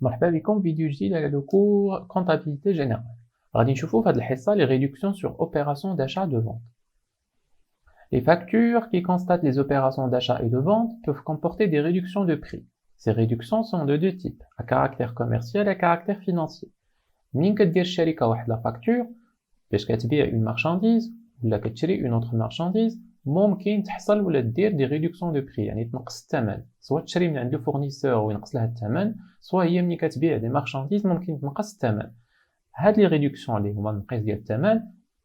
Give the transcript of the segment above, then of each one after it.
مرحبا بكم فيديو جديد على le cours comptabilité générale. غادي نشوفوا في هذه الحصة les réductions sur opérations d'achat de vente. Les factures qui constatent les opérations d'achat et de vente peuvent comporter des réductions de prix. Ces réductions sont de deux types, à caractère commercial et à caractère financier. منين كدير الشركة واحد la facture باش كتبيع une marchandise ولا كتشري une autre marchandise ممكن تحصل ولا دير دي ريدكسيون دو بري يعني تنقص الثمن سواء تشري من عند الفورنيسور وينقص لها الثمن سواء هي ملي كتبيع دي مارشانديز ممكن تنقص الثمن هاد لي ريدكسيون اللي هما النقيص ديال الثمن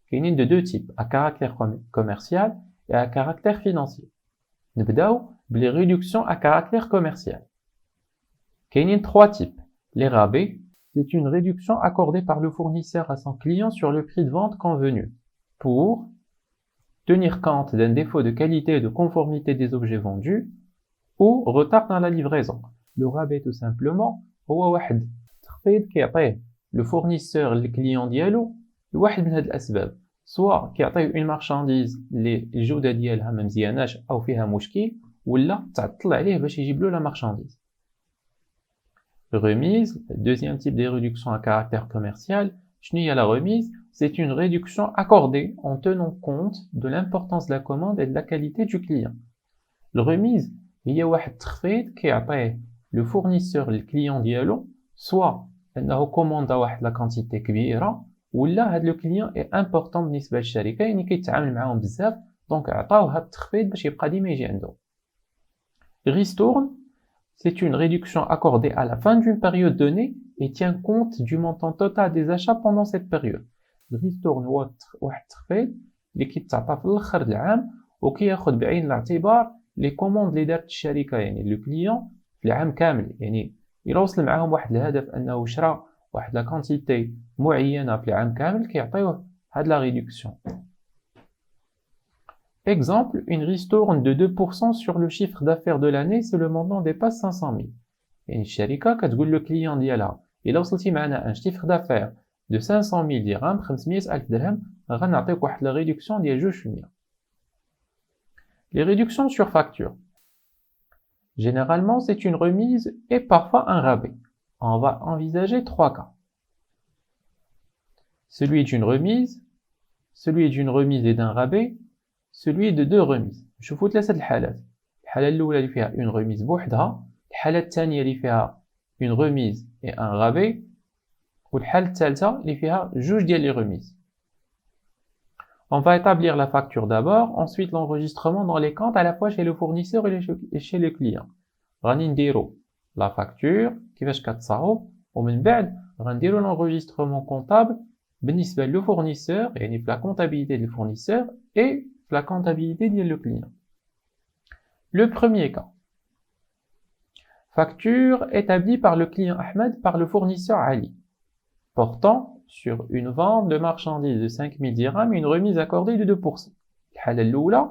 كاينين دو تيب ا كاركتير كوميرسيال et à caractère financier. نبداو بلي ريدكسيون ا كاركتير كوميرسيال. كاينين 3 types. Les rabais, c'est une réduction accordée par le fournisseur à son client sur le prix de vente convenu pour tenir compte d'un défaut de qualité et de conformité des objets vendus ou retard dans la livraison. Le rabais tout simplement هو واحد التخفيض كيعطيه le fournisseur للكليون ديالو لواحد من هاد الاسباب سواء كيعطيه une marchandise اللي الجوده ديالها ما مزياناش او فيها مشكل ولا تعطل عليه باش يجيب له la marchandise. Remise, deuxième type de réduction à caractère commercial. La remise, c'est une réduction accordée en tenant compte de l'importance de la commande et de la qualité du client. La remise, il y a un تخفيض كيعطيه le fournisseur le client ديالو soit انه commande واحد la quantité كبيره ولا هاد le client est important بالنسبه للشركه يعني كيتعامل معاهم بزاف دونك عطاوه هاد التخفيض باش يبقى ديما يجي عنده. Ristourne, c'est une réduction accordée à la fin d'une période donnée et tient compte du montant total des achats pendant cette période. الريستورن هو واحد التخفيض اللي كيتعطى في الاخر العام وكياخذ بعين الاعتبار لي كوموند اللي دارت الشركه يعني لو كليون في العام كامل يعني الا وصل معاهم واحد الهدف انه شرى واحد لا كونتيتي معينه في العام كامل كيعطيوه هاد لا ريدكسيون. Exemple, une ristourne de 2% sur le chiffre d'affaires de l'année si le montant dépasse 500 000. يعني الشركة كتقول له كليون ديالها إلا وصلتي معنا un chiffre d'affaires de 500 000 dirhams 500 ألف درهم غنعطيك واحد la réduction ديال 2%. Les réductions sur facture. Généralement, c'est une remise et parfois un rabais. On va envisager 3 cas. Celui d'une remise, celui d'une remise et d'un rabais, celui de deux remises. شوفوا ثلاثه الحالات. الحاله الاولى اللي فيها une remise بوحدها، الحاله الثانيه اللي فيها une remise et un rabais، والحاله الثالثه اللي فيها جوج ديال لي remises. On va établir la facture d'abord, ensuite l'enregistrement dans les comptes à la fois chez le fournisseur et chez le client. غادي نديرو la facture كيفاش كتصاوب ومن بعد غنديرو l'enregistrement comptable بالنسبه لو fournisseur يعني في la comptabilité du fournisseur et la comptabilité de le client. Le premier cas. Facture établie par le client Ahmed par le fournisseur Ali, portant sur une vente de marchandises de 5 000 dirhams une remise accordée de 2%. الحالة الأولى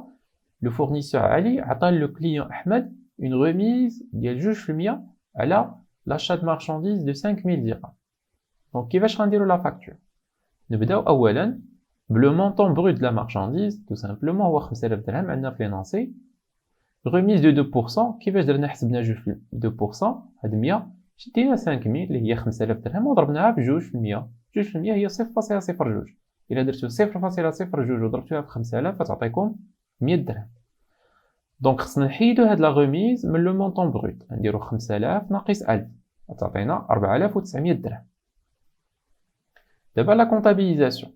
le fournisseur Ali عطى le client Ahmed une remise ديال 2% على l'achat de marchandises de 5 000 dirhams. Donc كيفاش غنديرو la facture؟ نبداو أولاً le montant brut de la marchandise tout simplement هو 5000 درهم عندنا في لينونسي remise de 2% كيفاش درنا حسبنا 2% هاد 100 شدينا 5000 اللي هي 5000 درهم وضربناها ب 2% 2% هي 0.02 الا درتو 0.02 وضربتوها في 5000 فتعطيكم 100 درهم دونك خصنا نحيدو هاد لا remise من لو مونطون brut نديرو 5000 ناقص 1000 تعطينا 4900 درهم. دابا la comptabilisation.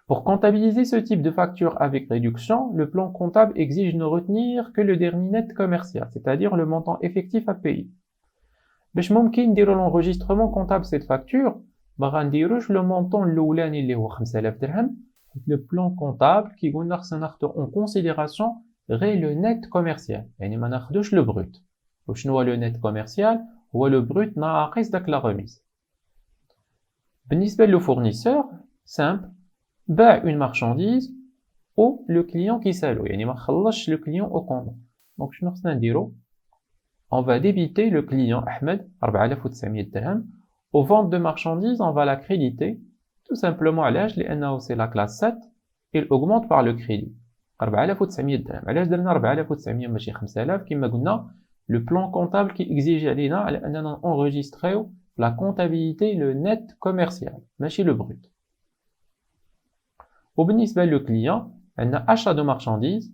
Pour comptabiliser ce type de facture avec réduction, le plan comptable exige de ne retenir que le dernier net commercial, c'est-à-dire le montant effectif à payer. باش ممكن نديرو l'enregistrement comptable cette facture ما غنديروش le montant الاولاني اللي هو 5000 درهم le plan comptable كيقولنا خصنا ناخدو en considération غير le net commercial يعني ما ناخدوش le brut. وشنو هو le net commercial؟ هو le brut ناقص داك la remise. بالنسبة لو fournisseur simple باع une marchandise au le client qui سالو يعني ما خلصش le client au compte. donc شنو خصنا نديرو؟ on va débiter le client Ahmed 4900 درهم aux ventes de marchandises on va la créditer tout simplement علاش لأنه c'est la classe 7 il augmente par le crédit 4900 درهم. علاش درنا 4900 ماشي 5000 كما قلنا le plan comptable qui exige d'enregistrer la comptabilité le net commercial, ماشي le brut. وبالنسبة للكليون عندنا achat de marchandises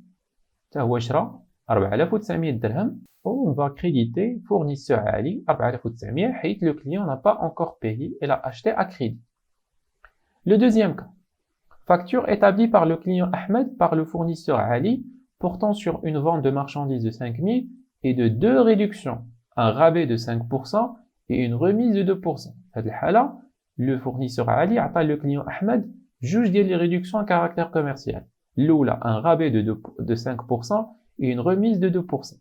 حتى هو شرا 4900 درهم on va créditer fournisseur Ali 4900 حيث le client n'a pas encore payé et l'a acheté à crédit. Le deuxième cas, facture établie par le client Ahmed par le fournisseur Ali portant sur une vente de marchandises de 5000 et de deux réductions, un rabais de 5% et une remise de 2%. Dans cette cas-là, le fournisseur Ali a le client Ahmed juge les réductions à caractère commercial. L'oula, un rabais de 5% et une remise de 2%.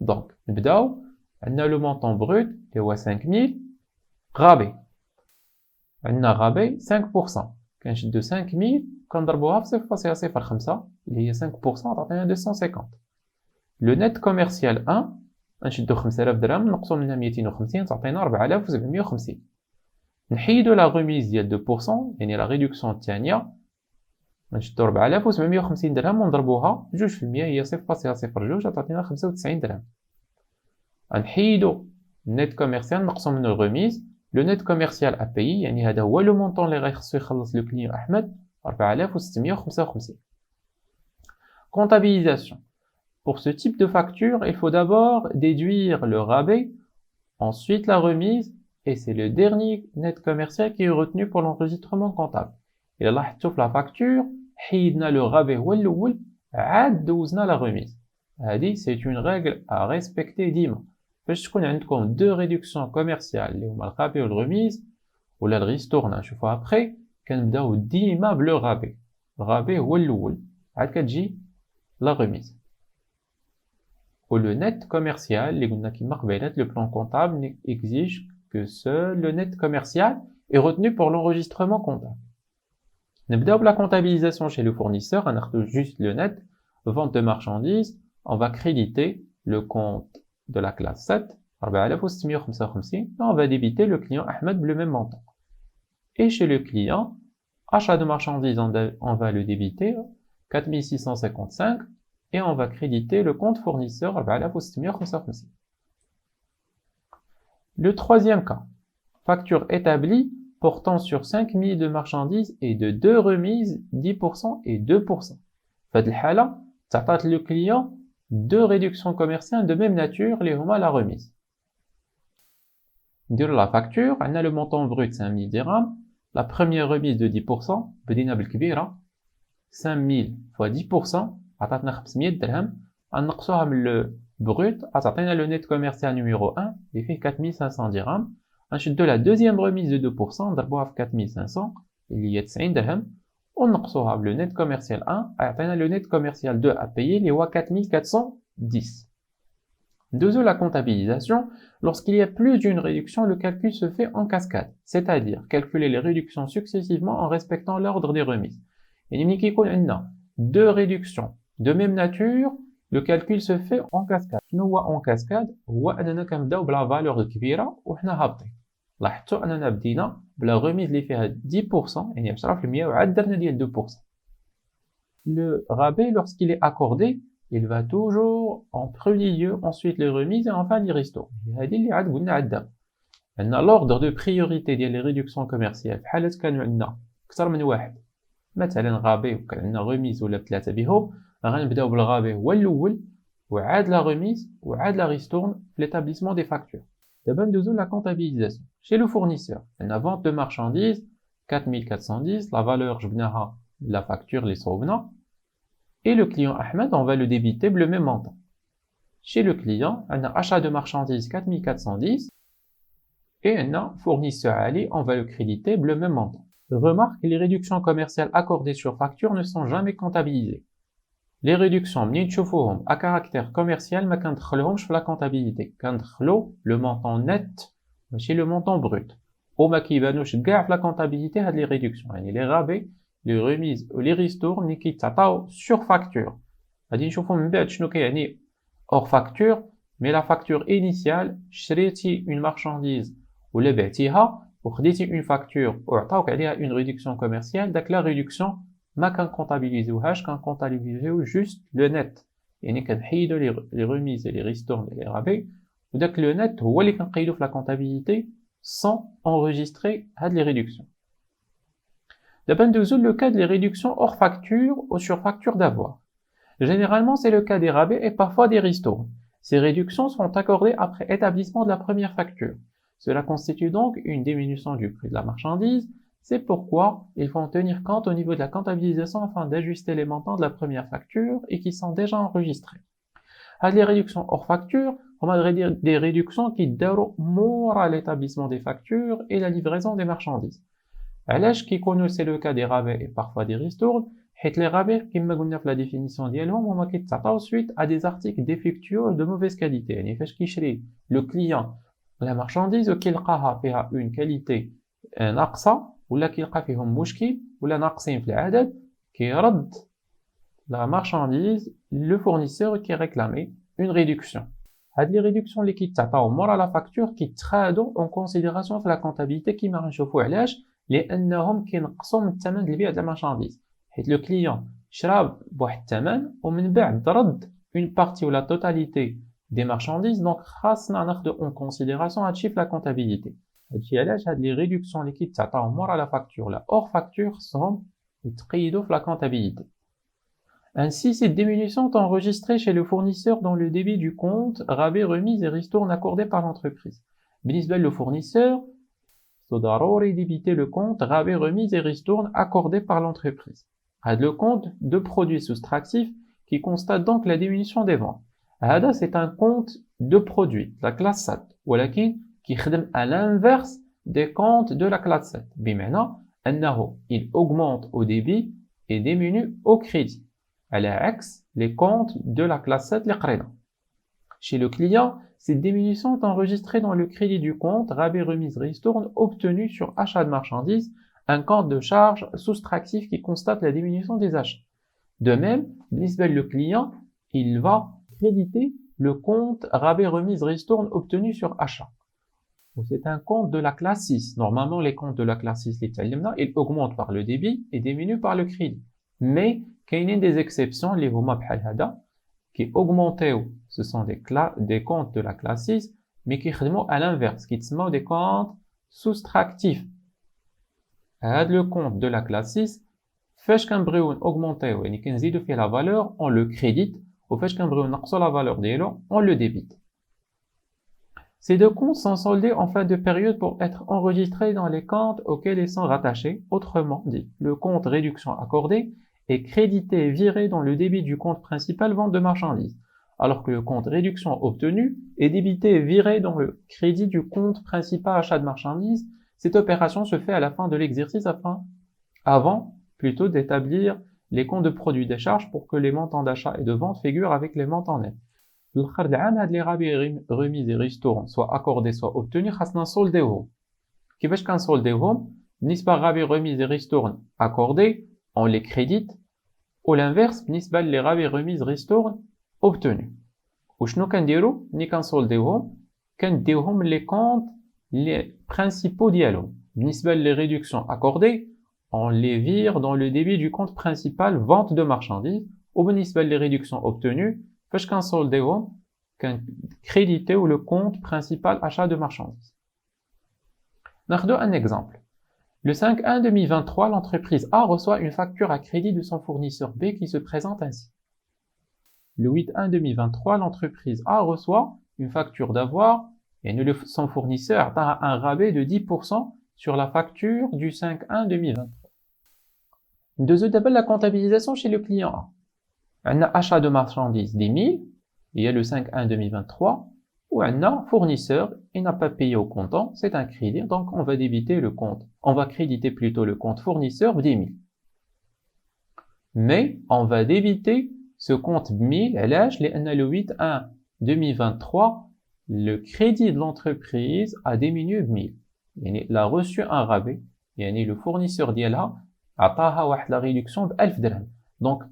Donc, on a le montant brut, qui est 5000, rabais. On a rabais 5%. Quand je dis de 5000, quand on c'est 0,05, il y a 5%, on a 250. Le net commercial 1, on a 5000 درهم, نقصوا منها 250, تعطينا 4750. نحيدوا la remise ديال 2%, يعني la réduction الثانية, نشدو 4750 درهم ونضربوها 2% هي 0.02 تعطينا 95 درهم. نحيدو net commercial نقصو منو remise, le net commercial à payer يعني هذا هو le montant اللي غيخصو يخلص le client أحمد 4655. Comptabilisation. Pour ce type de facture, il faut d'abord déduire le rabais, ensuite la remise, et c'est le dernier net commercial qui est retenu pour l'enregistrement comptable. Et là, لاحظتوا في la facture, حيدنا le rabais هو الأول, عاد دوزنا la remise. هذه c'est une règle à respecter ديما. فاش تكون عندكم deux réductions commerciales اللي هما الرابي والremise ولا الريستورن نشوفوها après, كنبداو ديما بلو رابي. الرابي هو الأول, عاد كتجي la remise. Ou le net commercial, les قلنا كيما قبيلات, le plan comptable exige que seul le net commercial est retenu pour l'enregistrement comptable. نبداو بلا comptabilisation chez le fournisseur, on a juste le net, vente de marchandises, on va créditer le compte de la classe 7, 4655, et on va débiter le client Ahmed le même montant. Et chez le client, achat de marchandises, on va le débiter 4655, et on va créditer le compte fournisseur 4655. Le troisième cas, facture établie portant sur 5000 de marchandises et de deux remises 10% et 2%. Fait الحالة تعطات le client deux réductions commerciales de même nature les huma la remise. Sur la facture, on a le montant brut 5000 dirhams, la première remise de 10%, بدينا بالكبيرة 5000 fois 10%, عطاتنا 500 درهم, نقصوها من le brut, عطاتنا le net commercial numéro 1, il fait 4500 dirhams. نشدو la deuxième remise de 2%, نضربوها في 4500, اللي هي 90 درهم, ونقصوها le net commercial 1, عطينا le net commercial 2 à payer, اللي هو 4410. Deuxièmement, la comptabilisation, lorsqu'il y a plus d'une réduction, le calcul se fait en cascade, c'est-à-dire calculer les réductions successivement en respectant l'ordre des remises. Et nous avons deux réductions de même nature, le calcul se fait en cascade. Nous en cascade, هو أننا كنبداو بلا valeur كبيرة وحنا هابطين. لاحظتوا أننا بدينا بلا remise اللي فيها 10%, يعني 10% وعاد درنا ديال 2%. Le rabais, lorsqu'il est accordé, il va toujours en premier lieu, ensuite les remises et enfin les restos. هذه اللي عاد قلنا عاد عندنا l'ordre de priorité ديال les réductions commerciales. في حالة كانوا عندنا أكثر من واحد, مثلا غابي وكان عندنا ريميز ولا ثلاثة بهم, غنبداو بالغابي هو الأول وعاد لا ريميز وعاد لا ريستورن في l'établissement des factures. دابا ندوزو la comptabilisation. Chez le fournisseur, عندنا vente de marchandises 4410, la valeur جبناها la facture اللي صوبنا. Et le client Ahmed, on va le débiter le même montant. Chez le client, on a achat de marchandises 4410 et on a fournisseur Ali, on va le créditer le même montant. Remarque, les réductions commerciales accordées sur facture ne sont jamais comptabilisées. Les réductions à caractère commercial ما كندخلهمش في la comptabilité. كندخلو le montant net ماشي le montant brut. وما كيبانوش كاع في la comptabilité هاد les réductions. يعني les rabais, les remises ou les ristournes اللي كيتعطاو sur facture. غادي نشوفو من بعد شنو كيعني hors facture, mais la facture initiale, شريتي une marchandise ولا بعتيها وخديتي une facture وعطاوك عليها une réduction commerciale, داك la réduction ما كنكونطابيليزيوهاش, كنكونطابيليزيو juste le net. يعني كنحيدو les remises et les ristournes et les rabais وداك le net هو اللي كنقيدو في la comptabilité sans enregistrer هاد les réductions. D'abord ندوزو le cas des réductions hors facture ou sur facture d'avoir. Généralement, c'est le cas des rabais et parfois des ristournes. Ces réductions sont accordées après établissement de la première facture. Cela constitue donc une diminution du prix de la marchandise. C'est pourquoi il faut en tenir compte au niveau de la comptabilisation afin d'ajuster les montants de la première facture et qui sont déjà enregistrés. Les réductions hors facture, on va dire des réductions qui dérogent à l'établissement des factures et la livraison des marchandises. علاش كيكونوا c'est le cas des rabais et parfois des ristournes حيت les rabais كما قلنا في la définition ديالهم هما كيتعطاو suite à des articles défectueux de mauvaise qualité يعني فاش كيشري le client la marchandise وكيلقاها فيها une qualité ناقصة ولا كيلقى فيهم مشكل ولا ناقصين في العدد كيرد la marchandise le fournisseur qui réclamait une réduction. هاد les réductions اللي كيتعطاو مورا la facture كيتخادو en considération في la comptabilité كيما غنشوفو علاش لانهم كينقصوا من الثمن ديال البيع ديال المارشانديز حيت لو كليون شرا بواحد الثمن ومن بعد رد اون بارتي ولا توتاليتي دي مارشانديز دونك خاصنا ناخذ اون كونسيديراسيون هادشي في لا كونتابيليتي. هادشي علاش هاد لي ريدكسيون اللي كيتعطاو مورا لا فاكتور لا اور فاكتور خصهم يتقيدوا في لا كونتابيليتي. Ainsi, ces diminutions sont enregistrées chez le fournisseur dans le débit du compte, rabais, remise et ristourne accordés par l'entreprise. بالنسبة le fournisseur, ضروري débiter le compte, rabais, remise et ristourne accordés par l'entreprise. Le compte de produits soustractifs qui constate donc la diminution des ventes. C'est un compte de produits, la classe 7, ولكن كيخدم à l'inverse des comptes de la classe 7. بمعنى أنه il augmente au débit et diminue au crédit. À l'inverse, les comptes de la classe 7 les قرينا. Chez le client, ces diminutions sont enregistrées dans le crédit du compte, rabais, remise, ristourne obtenu sur achat de marchandises, un compte de charge soustractif qui constate la diminution des achats. De même, le client, il va créditer le compte, rabais, remise, ristourne obtenu sur achat. C'est un compte de la classe 6. Normalement, les comptes de la classe 6, ils augmentent par le débit et diminuent par le crédit. Mais, il y a des exceptions, les huma bhal hada, qui augmentent, ce sont des comptes de la classe 6, mais qui sont à l'inverse, qui sont des comptes soustractifs. Le compte de la classe 6, فاش كنبغيو augmenter, يعني كنزيدو فيه la valeur, on le crédite, ou فاش كنبغيو نقصو la valeur ديالو, on le débite. Ces deux comptes sont soldés en fin de période pour être enregistrés dans les comptes auxquels ils sont rattachés. Autrement dit, le compte réduction accordée est crédité et viré dans le débit du compte principal vente de marchandises, alors que le compte réduction obtenu est débité et viré dans le crédit du compte principal achat de marchandises. Cette opération se fait à la fin de l'exercice avant plutôt d'établir les comptes de produits des charges pour que les montants d'achat et de vente figurent avec les montants nets. الآخر العام هاد لي رابي ريميز et ristourne soit accordés soit obtenus خاصنا نسولديوهم. كيفاش كنسولديوهم؟ بالنسبة لرابي ريميز et ristourne accordés on les crédite ou l'inverse بالنسبة لي رابي ريميز ristourne obtenus. وشنو كنديرو ملي كنسولديوهم؟ كنديوهم لي كونت les principaux ديالهم. بالنسبة لي réductions accordées on les vire dans le débit du compte principal vente de marchandises ou بالنسبة لي réductions obtenues فاش كنسولديوهم كنكريديتيو le compte principal achat de marchandises. ناخدو un exemple. Le 5/1/2023, l'entreprise A reçoit une facture à crédit de son fournisseur B qui se présente ainsi. Le 8/1/2023, l'entreprise A reçoit une facture d'avoir et son fournisseur a un rabais de 10% sur la facture du 5/1/2023. Deuxième d'abord la comptabilisation chez le client A. On a achat de marchandises 10 000, il y a le 5/1/2023, ou on a fournisseur, il n'a pas payé au comptant, c'est un crédit, donc on va débiter le compte. On va créditer plutôt le compte fournisseur 10 000. Mais on va débiter ce compte 1000, l'âge, le 8/1/2023, le crédit de l'entreprise a diminué 1000. Il a reçu un rabais, le fournisseur d'ILA a la réduction de 1000 dirhams. Donc,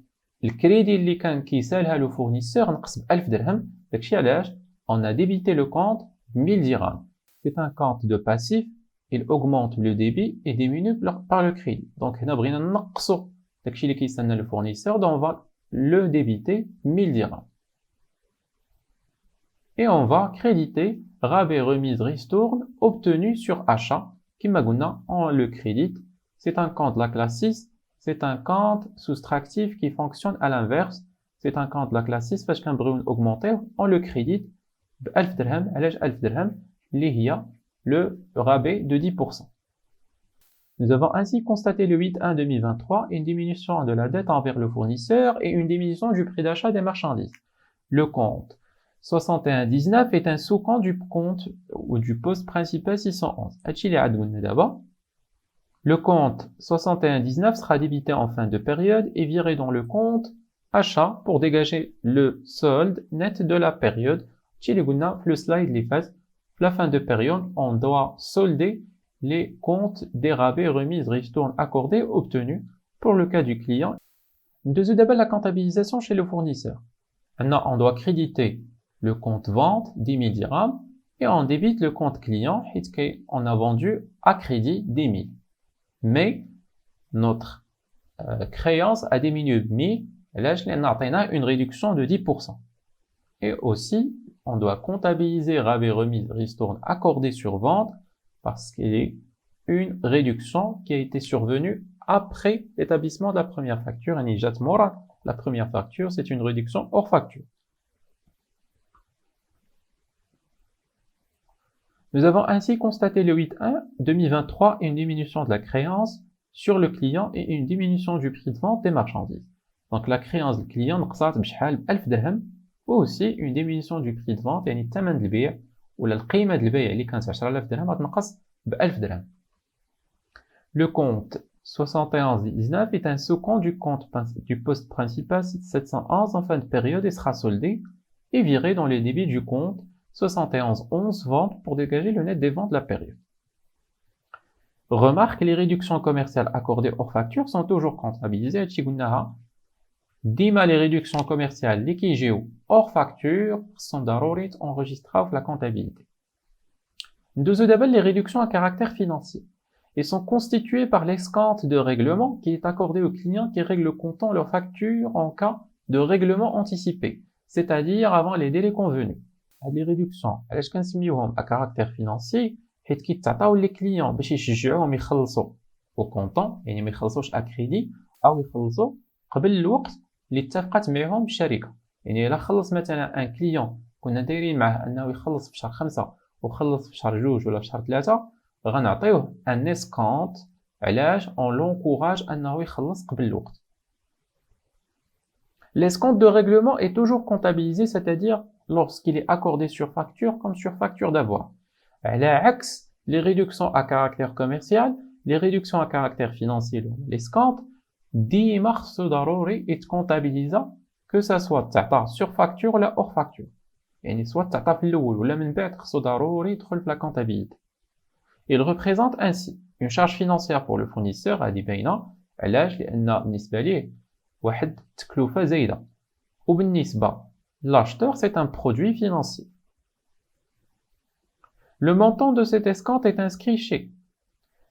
le crédit اللي كان كيسالها le fournisseur نقص ب 1000 درهم داكشي علاش on a débité le compte 1000 dirhams. C'est un compte de passif, il augmente le débit et diminue par le crédit. Donc هنا بغينا نقصو داكشي اللي كيسالنا le fournisseur, donc on va le débiter 1000 dirhams. et on va créditer rabais, remise, ristourne obtenu sur achat. Qui on le crédite. C'est un compte de la classe 6. C'est un compte soustractif qui fonctionne à l'inverse. C'est un compte de la classe 6 parce qu'un brun augmenté, on le crédite ب 1000 dirham, علاش 1000 dirham اللي هي le rabais de 10%. Nous avons ainsi constaté le 8-1 2023 une diminution de la dette envers le fournisseur et une diminution du prix d'achat des marchandises. Le compte 6119 est un sous-compte du compte ou du poste principal 611. Le compte 6119 sera débité en fin de période et viré dans le compte achat pour dégager le solde net de la période. Le slide les fait. La fin de période, on doit solder les comptes des rabais, remises, ristournes accordés obtenus pour le cas du client. Deuxième d'abord la comptabilisation chez le fournisseur. Maintenant, on doit créditer le compte vente 10 000 dirhams et on débite le compte client on a vendu à crédit 10 000. Mais notre créance a diminué de 1000. Là, on a une réduction de 10%. Et aussi, on doit comptabiliser rabais, remise, ristourne accordé sur vente parce qu'il y a une réduction qui a été survenue après l'établissement de la première facture. La première facture, c'est une réduction hors facture. Nous avons ainsi constaté le 8-1 2023 une diminution de la créance sur le client et une diminution du prix de vente des marchandises. Donc la créance du client نقصات بشحال ب 1000 dirham ou aussi une diminution du prix de vente يعني الثمن البيع ولا القيمة البيع اللي كانت 10000 درهم غتنقص ب 1000 dirham. Le compte 7119 est un sous-compte du poste principal 711 en fin de période et sera soldé et viré dans les débits du compte 7111 ventes pour dégager le net des ventes de la période. Remarque, les réductions commerciales accordées hors facture sont toujours comptabilisées. Dima les réductions commerciales liquigées hors facture sont enregistrées dans la comptabilité. D'abord, les réductions à caractère financier. Elles sont constituées par l'escompte de règlement qui est accordé aux clients qui règlent le comptant leur facture en cas de règlement anticipé, c'est-à-dire avant les délais convenus. Les réductions علاش كنسميوهم à caractère financier حيت كيتعطاو لي كليون باش يشجعوهم يخلصوا au comptant يعني ما يخلصوش à crédit او يخلصوا قبل الوقت اللي اتفقت معهم الشركه. يعني الا خلص مثلا ان كليون كنا دايرين معاه انه يخلص في شهر 5 وخلص في شهر 2 ولا في شهر 3 غنعطيوه ان اسكونت علاش on l'encourage انه يخلص قبل الوقت. L'escompte de règlement est toujours comptabilisé, c'est-à-dire lorsqu'il est accordé sur facture comme sur facture d'avoir. À l'inverse, les réductions à caractère commercial, les réductions à caractère financier, l'escompte, ديما خصو ضروري يتكونتابيليزا que ça soit تعطى sur facture ولا hors facture. يعني soit تعطى في الأول ولا من بعد خصو ضروري يدخل في la comptabilité. Il représente ainsi une charge financière pour le fournisseur هذه باينة علاش لأن بالنسبة ليه واحد تكلفة زايدة وبالنسبة l'acheteur c'est un produit financier. Le montant de cet escompte est inscrit chez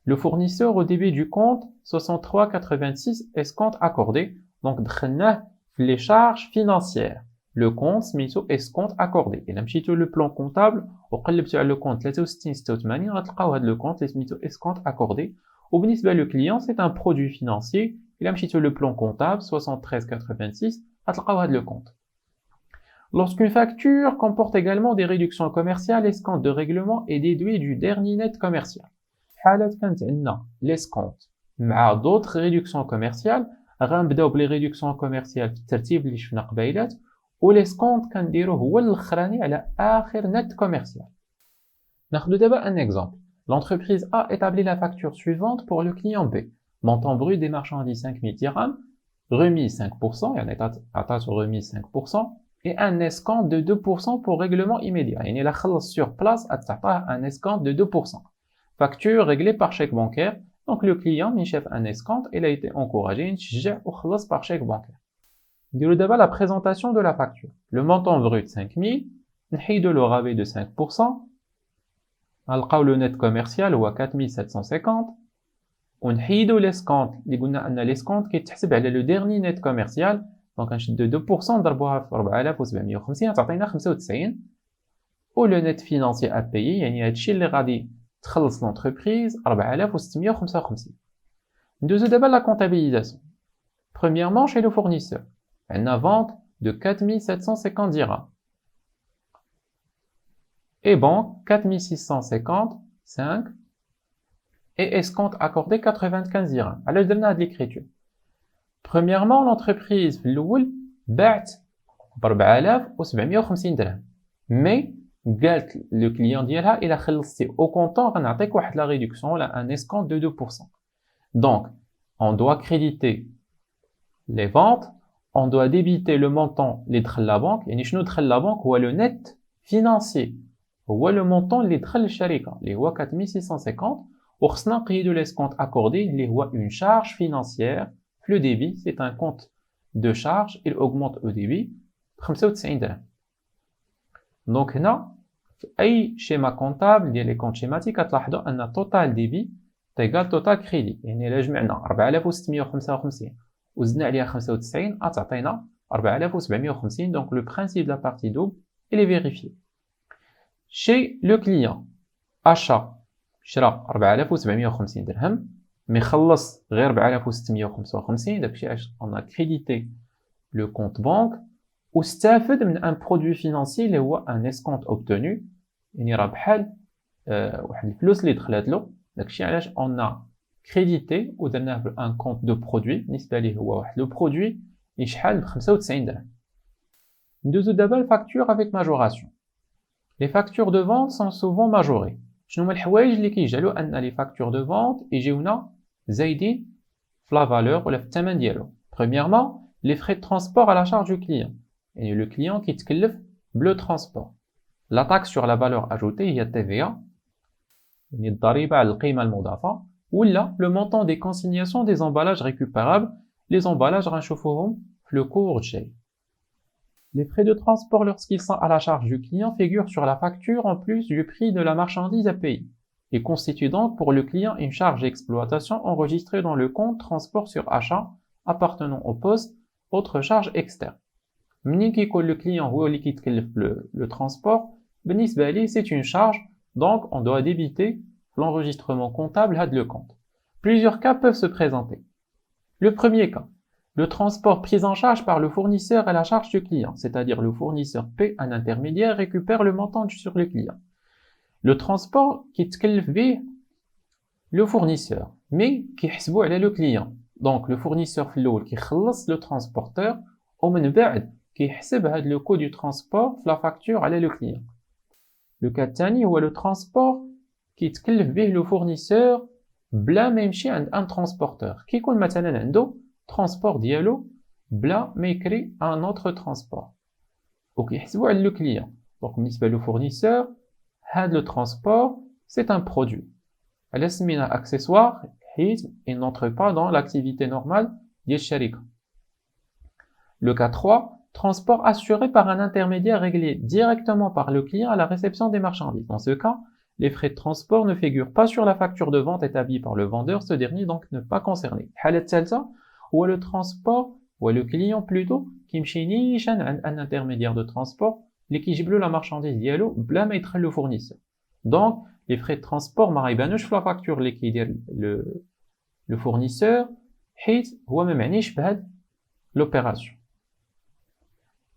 le fournisseur au débit du compte 6386 escompte accordé. Donc دخلناه في les charges financières. Le compte سميتو escompte accordé. إلا مشيتو le plan comptable وقلبتو على le compte 6386 غتلقاو هاد le compte اللي سميتو escompte accordé. وبالنسبة le client c'est un produit financier. إلا مشيتو le plan comptable 7386 غتلقاو هاد le compte. Lorsqu'une facture comporte également des réductions commerciales, l'escompte de règlement est déduit du dernier net commercial. حالة كانت عندنا l'escompte مع d'autres réductions commerciales غنبداو بلي réductions commerciales في الترتيب اللي شفنا قبيلات و l'escompte كنديروه هو الاخراني على آخر net commercial. ناخدو دابا un exemple. L'entreprise A établit la facture suivante pour le client B. Montant brut des marchandises 5000 dirhams, remise 5%, يعني عطات remise 5%, et un escompte de 2% pour règlement immédiat. يعني إلا خلص sur place تعطاه un escompte de 2%. Facture réglée par chèque bancaire. Donc le client من شاف un escompte, il a été encouragé نتشجع وخلص par chèque bancaire. نديرو دابا la présentation de la facture. Le montant brut 5000, نحيدو le rabais de 5%, غنلقاو le net commercial هو 4750 ونحيدو l'escompte اللي قلنا ان l'escompte كيتحسب على le dernier net commercial. دونك غنشدو 2% نضربوها في 4750 تعطينا 95 ou le net financier à payer, يعني هادشي اللي غادي تخلص l'entreprise 4655. ندوزو دابا la comptabilisation. Premièrement, chez le fournisseur, une vente de 4750 dirhams. Et banque 4655 et escompte accordé 95 dirhams. Alors, je donne de l'écriture. Premièrement, l'entreprise l'oul بعت ب 4750 dirhams. Mais قالت le client ديالها إلا خلصتي au comptant غنعطيك واحد la réduction là un escompte de 2%. Donc, on doit créditer les ventes, on doit débiter le montant اللي دخل la banque. يعني شنو دخل la banque هو le net financier. هو le montant اللي دخل الشركة اللي هو 4650 وخصنا نقيدو l'escompte accordé اللي هو une charge financière. Le débit, c'est un compte de charge, il augmente au débit 95 dirhams. Donc هنا في أي schéma comptable ديال les comptes schématiques غتلاحظوا أن total débit égal total crédit. يعني إلا جمعنا 4655 وزدنا عليها 95 غتعطينا 4750. Donc le principe de la partie double il est vérifié. Chez le client, achat شرا 4750 درهم مي خلص غير 4655 داكشي علاش on a crédité le compte banque واستافد من ان برودوي فينانسي اللي هو ان escompte obtenu. يعني راه بحال واحد الفلوس اللي دخلات له. داكشي علاش on a crédité ودرناه في ان compte de produit بالنسبه ليه هو واحد لو برودوي اللي شحال ب 95 درهم. ندوزو دابا الفاكتور avec majoration. Les factures de vente sont souvent majorées. شنو هما الحوايج اللي كيجعلوا ان لي فاكتور دو فونت يجيونا زايدين في لا فالور ولا في الثمن ديالو؟ Premièrement, les frais de transport à la charge du client. يعني le client كيتكلف بلو ترونسبور. La taxe sur la valeur ajoutée هي TVA يعني الضريبة على القيمة المضافة. ولا le montant des consignations des emballages récupérables. Les emballages غنشوفوهم في le cours جاي. Les frais de transport lorsqu'ils sont à la charge du client figurent sur la facture en plus du prix de la marchandise à payer et constituent donc pour le client une charge d'exploitation enregistrée dans le compte transport sur achat appartenant au poste, autre charge externe. ملي كيكون le client هو اللي كيتكلف le transport بالنسبة ليه c'est une charge donc on doit débiter l'enregistrement comptable هاد le compte. Plusieurs cas peuvent se présenter. Le premier cas, le transport pris en charge par le fournisseur à la charge du client, c'est-à-dire le fournisseur paie un intermédiaire et récupère le montant sur le client. Le transport qui تكلف به le fournisseur, mais كيحسبوا على le client. Donc le fournisseur في الأول كيخلص le transporteur ومن بعد كيحسب هاد le coût du transport في la facture على le client. Le cas الثاني هو le transport كيتكلف به le fournisseur بلا ما يمشي عند un transporteur. كيكون مثلا عنده transport ديالو بلا ما يكري un autre transport وكيحسبوا على le client. Donc بالنسبة le fournisseur هاد le transport c'est un produit. على سمينا accessoire حيت il n'entre pas dans l'activité normale ديال الشركة. Le cas 3, transport assuré par un intermédiaire réglé directement par le client à la réception des marchandises. Dans ce cas, les frais de transport ne figurent pas sur la facture de vente établie par le vendeur, ce dernier donc ne pas concerné. الحالة الثالثة هو le transport ou le client plutôt كيمشي نيشان عند un intermédiaire de transport اللي كيجيب له la marchandise ديالو بلا ما يدخل le fournisseur. Donc les frais de transport ما غيبانوش في la facture اللي كيدير le fournisseur حيت هو ما معنيش بهاد l'opération.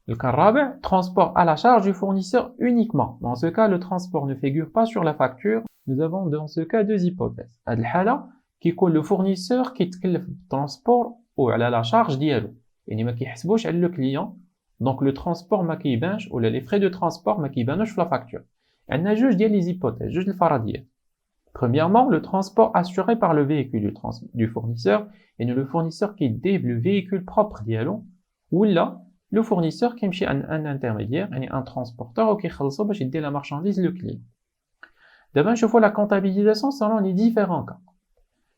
Le cas الرابع, transport à la charge du fournisseur uniquement. Dans ce cas, le transport ne figure pas sur la facture. Nous avons dans ce cas deux hypothèses. هاد الحالة كيكون le fournisseur كيتكلف بالترانسبور وعلى la charge ديالو. يعني ما كيحسبوش على le client. Donc le transport ما كيبانش ولا les frais de transport ما كيبانوش في la facture. عندنا جوج ديال les hypothèses, جوج الفرضيات. Premièrement, le transport assuré par le véhicule du fournisseur. يعني le fournisseur qui déve le véhicule propre ديالو ولا le fournisseur qui يمشي عند un intermédiaire يعني un transporteur وكيخلصو باش يدي la marchandise le client. دابا نشوفوا la comptabilisation selon les différents cas.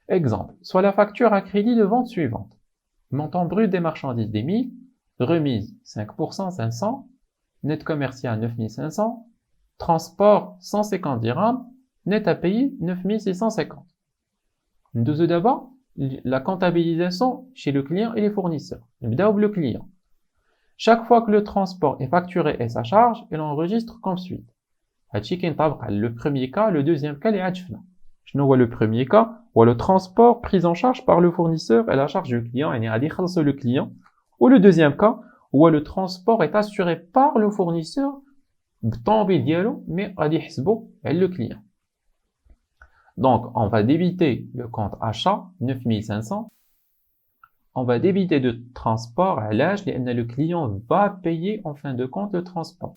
Exemple, soit la facture à crédit de vente suivante. Montant brut des marchandises des 1000, remise 5% 500, net commercial 9500, transport 150 dirhams, net à payer 9650. ندوزو d'abord la comptabilisation chez le client et les fournisseurs. نبداو le client. Chaque fois que le transport est facturé et sa charge, il enregistre comme suit. هادشي كينطبق على le premier cas, le deuxième cas اللي عاد شفنا. شنو هو le premier cas? هو le transport pris en charge par le fournisseur et la charge du client, يعني غادي يخلصوا le client. Ou le deuxième cas, où le transport est assuré par le fournisseur بالطوموبيل ديالو mais غادي يحسبوا على le client. Donc, on va débiter le compte achat 9500. On va débiter de transport à l'âge, le client va payer en fin de compte le transport.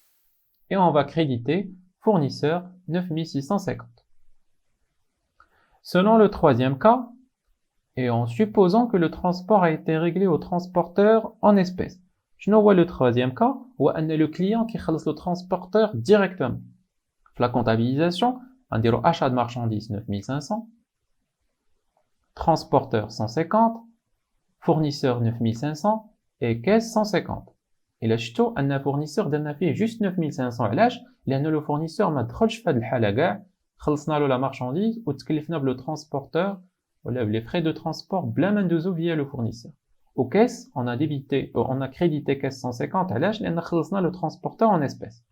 Et on va créditer fournisseur 9650. Selon le troisième cas, et en supposant que le transport a été réglé au transporteur en espèces. Je vois le troisième cas, où le client qui خلص le transporteur directement. La comptabilisation, on dit achat de marchandises 9500, transporteur 150, fournisseur 9500 et caisse 150. Et là, je un fournisseur d'un fait juste 9500 علاش لأن le fournisseur ما دخلش في هذه الحالة كاع خلصنا له la marchandise وتكلفنا بلو transporteur ولا les frais de transport بلا ما ندوزو via le fournisseur. Au caisse, on a crédité caisse 150 علاش لأن خلصنا le transporteur en espèces.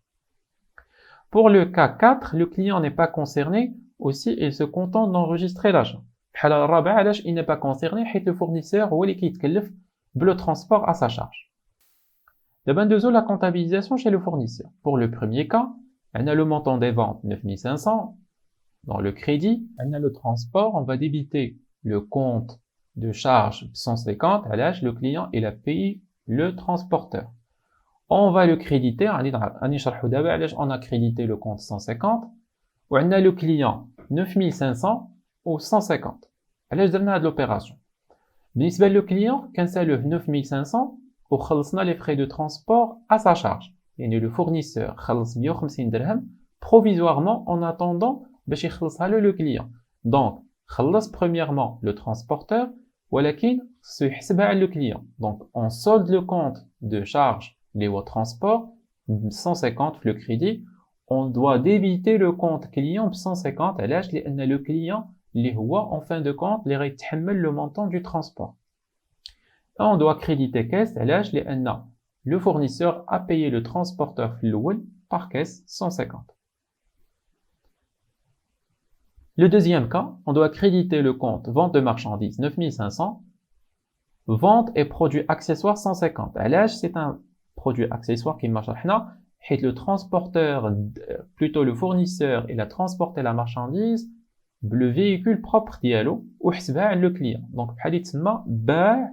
Pour le cas 4, le client n'est pas concerné, aussi il se contente d'enregistrer l'achat. الحالة الرابعة علاش il n'est pas concerné حيت le fournisseur هو اللي كيتكلف بلو transport à sa charge. D'abord, la comptabilisation chez le fournisseur. Pour le premier cas, on a le montant des ventes 9500. Dans le crédit, on a le transport, on va débiter le compte de charge 150. À l'âge, le client, il a payé le transporteur. On va le créditer, on a crédité le compte 150. On a le client 9500 ou 150. À l'âge, on a de l'opération. بالنسبة le client, quand c'est le 9500, وخلصنا les frais de transport à sa charge. يعني le fournisseur خلص 150 درهم provisoirement en attendant باش يخلصها le client. Donc خلص premièrement le transporteur ولكن خصو يحسبها على le client. Donc on solde le compte de charge les au transport 150 le crédit, on doit débiter le compte client 150 علاش لأن le client اللي هو en fin de compte اللي غيتحمل le montant du transport. On doit créditer caisse علاش لأن le fournisseur a payé le transporteur في الأول par caisse 150. Le deuxième cas, on doit créditer le compte vente de marchandises 9500, vente et produits accessoires 150. علاش c'est un produit accessoire qui marche حنا حيت le transporteur, plutôt le fournisseur, il a transporté la marchandise le véhicule propre ديالو وحسبها على le client. Donc بحال يتسمى باع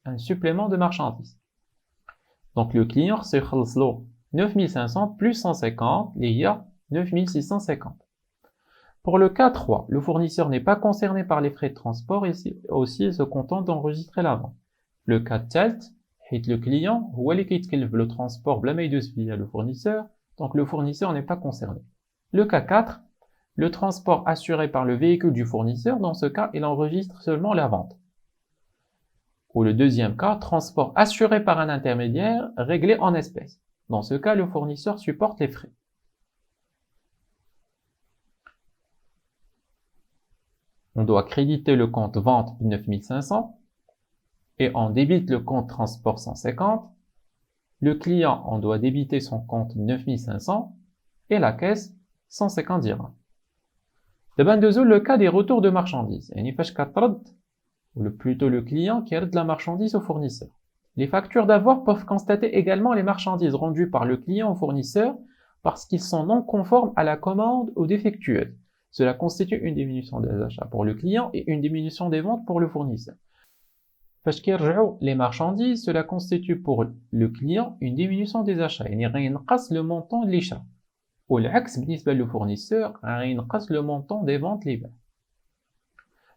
un supplément de marchandises. Donc le client se خلص له 9500 plus 150, il y a 9650. Pour le cas 3, le fournisseur n'est pas concerné par les frais de transport et aussi se contente d'enregistrer la vente. Le cas 4, le client هو اللي كيتكلف le transport بلا ما يدوز via le fournisseur, donc le fournisseur n'est pas concerné. Le cas 4, le transport assuré par le véhicule du fournisseur, dans ce cas, il enregistre seulement la vente. Ou le deuxième cas, transport assuré par un intermédiaire réglé en espèces. Dans ce cas, le fournisseur supporte les frais. On doit créditer le compte vente 9500 et on débite le compte transport 150. Le client, on doit débiter son compte 9500 et la caisse 150 dirhams. D'abord, le cas des retours de marchandises. Ou plutôt le client qui aide la marchandise au fournisseur. Les factures d'avoir peuvent constater également les marchandises rendues par le client au fournisseur parce qu'ils sont non conformes à la commande ou défectueuses. Cela constitue une diminution des achats pour le client et une diminution des ventes pour le fournisseur. Parce que les marchandises, cela constitue pour le client une diminution des achats. Il ينقص le montant de l'achat. والعكس بالنسبة le fournisseur, ينقص le montant des ventes libres.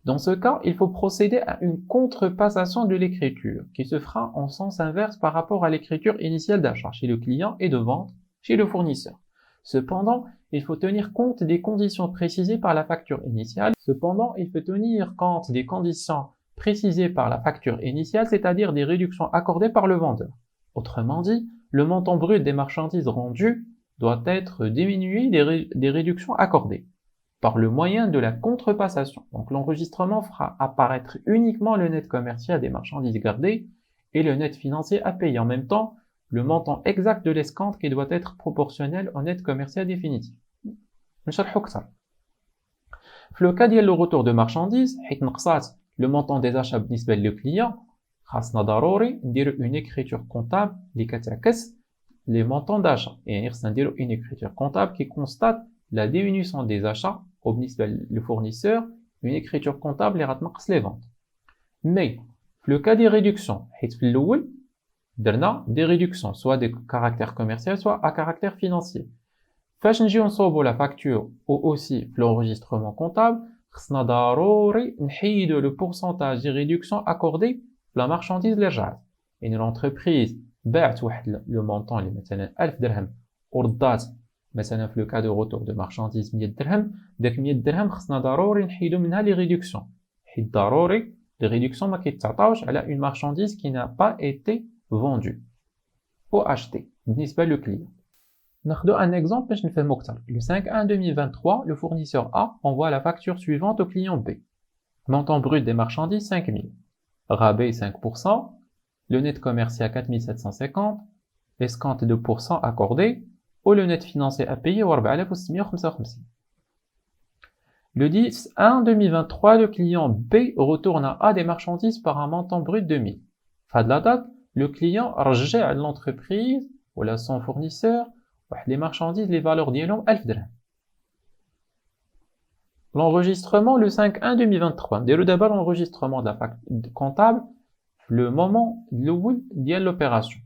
Dans ce cas, il faut procéder à une contrepassation de l'écriture qui se fera en sens inverse par rapport à l'écriture initiale d'achat chez le client et de vente chez le fournisseur. Cependant, il faut tenir compte des conditions précisées par la facture initiale. C'est-à-dire des réductions accordées par le vendeur. Autrement dit, le montant brut des marchandises rendues doit être diminué des réductions accordées par le moyen de la contrepassation. Donc l'enregistrement fera apparaître uniquement le net commercial des marchandises gardées et le net financier à payer. En même temps, le montant exact de l'escompte qui doit être proportionnel au net commercial définitif. نشرحو أكثر. في لو كا ديال لو روتور دو مارشانديز حيت نقصات لو مونطون دي زاشا بالنسبه لو كليون خاصنا ضروري نديرو اون écriture comptable اللي كتعكس لي مونطون داشا، يعني خصنا نديرو اون écriture comptable qui constate la diminution des achats وبالنسبه لو فورنيسور اون écriture comptable اللي غتنقص لي فونت. مي في لو كا دي ريدكسيون حيت في الاول درنا دي ريدكسيون سوا دي كارactère commercial soit à caractère financier. فاش نجيو نصوبو لا فاكتور او اوسي في l'enregistrement comptable خصنا ضروري نحيدو لو pourcentage دي ريدكسيون اكوردي في لا مارشانديز اللي رجعت. يعني لونتربريز باعت واحد لو مونطون اللي مثلا 1000 درهم وردات مثلا في لو كا دو روتور دو مارشانديز 100 درهم، داك 100 درهم خصنا ضروري نحيدو منها لي ريدكسيون، حيت ضروري لي ريدكسيون ما كيتعطاوش على اون مارشانديز كي n'a pas été vendue ou achetée بالنسبه لو كليون. ناخدو un exemple باش نفهمو أكثر. Le 5/1/2023, le fournisseur A envoie la facture suivante au client B. Montant brut des marchandises 5000. Rabais 5%. Le net commercial 4750. Escompte 2% accordé. Ou le net financier à payer 4655. Le 10/1/2023, le client B retourne à A des marchandises par un montant brut de 1000. Fin de la date, le client رجع à l'entreprise ou à son fournisseur les marchandises, les valeurs ديالهم 1000 درهم. L'enregistrement le 5/1/2023. نديرو دابا l'enregistrement de la facture comptable le moment الاول ديال l'opération.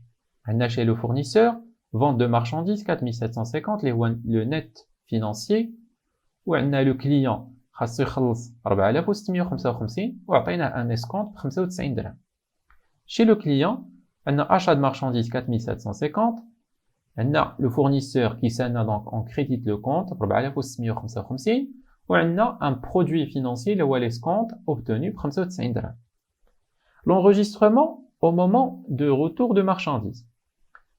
عندنا chez le fournisseur vente de marchandises 4750 اللي هو le net financier، وعندنا le client خاصو يخلص 4655 وعطيناه un escompte ب 95 درهم. Chez le client عندنا achat de marchandises 4750. عندنا le fournisseur qui s'en donc on crédite le compte 4655 وعندنا un produit financier اللي هو l'escompte obtenu ب 95 درهم. L'enregistrement au moment de retour de marchandises.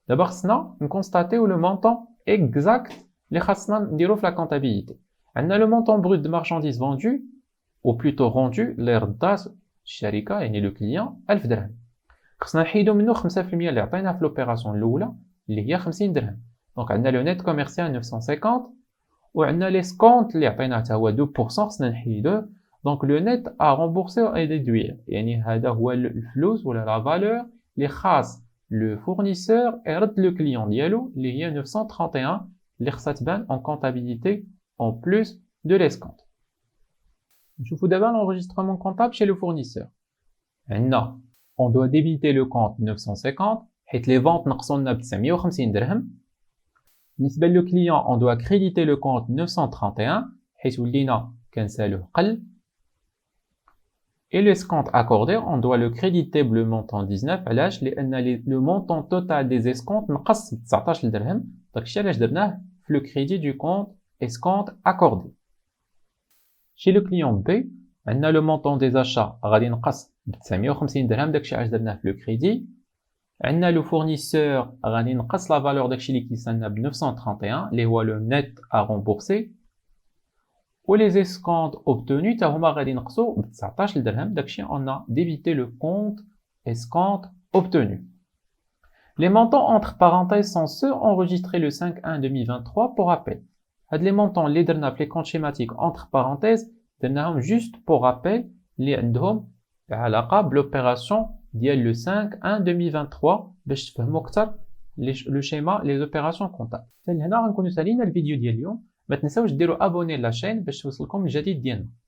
D'abord خصنا نكونستاتيو le montant exact اللي خاصنا نديرو في la comptabilité. عندنا le montant brut de marchandises vendues ou plutôt rendues اللي ردات الشركة يعني le client 1000 درهم. خصنا نحيدو منو 5% اللي عطيناه في l'opération الأولى اللي هي 50 درهم. دونك عندنا لو نيت كوميرسيال 950 وعندنا لي سكونت اللي عطيناه حتى هو 2% خصنا نحيدوه. دونك لو نيت ا رومبورسي اي ديدوير، يعني هذا هو الفلوس ولا لا فالور اللي خاص لو فورنيسور يرد لو كليون ديالو اللي هي 931 اللي خصها تبان en comptabilité en plus de l'escompte. نشوفو دابا l'enregistrement comptable chez le fournisseur. عندنا on doit débiter le compte 950 حيت les ventes نقصوا لنا ب 950 درهم. بالنسبه لو كليون on doit créditer le compte 931 حيت ولينا كنسالوه قل. Et l'escompte accordé on doit le créditer le montant 19 علاش؟ لان le montant total des escomptes نقص ب 19 درهم. داكشي علاش درناه في le crédit du compte escompte accordé. Chez le client B عندنا le montant des achats غادي نقص ب 950 درهم، داكشي علاش درناه في le crédit. عندنا لو فورنيسور غادي نقص لا فالور داكشي اللي كيسالنا ب 931 اللي هو لو نيت ا رومبورسي، و لي اسكونت اوبتوني تا هما غادي نقصو ب 19 درهم، داكشي اون ا ديبيتي لو كونت اسكونت اوبتوني. Les montants entre parenthèses sont ceux enregistrés le 5/1/2023 pour rappel. هاد لي مونطون اللي درنا في لي كونت شيماتيك entre parenthèses درناهم juste pour rappel اللي عندهم علاقه بلوبيراسيون ديال لو 5/1/2023 باش تفهموا اكثر لو شيما لي اوبيراسيون كونطابل. حتى لهنا غنكونوا سالينا الفيديو ديال اليوم. ما تنساوش ديروا ابوني لاشين باش توصلكم الجديد ديالنا.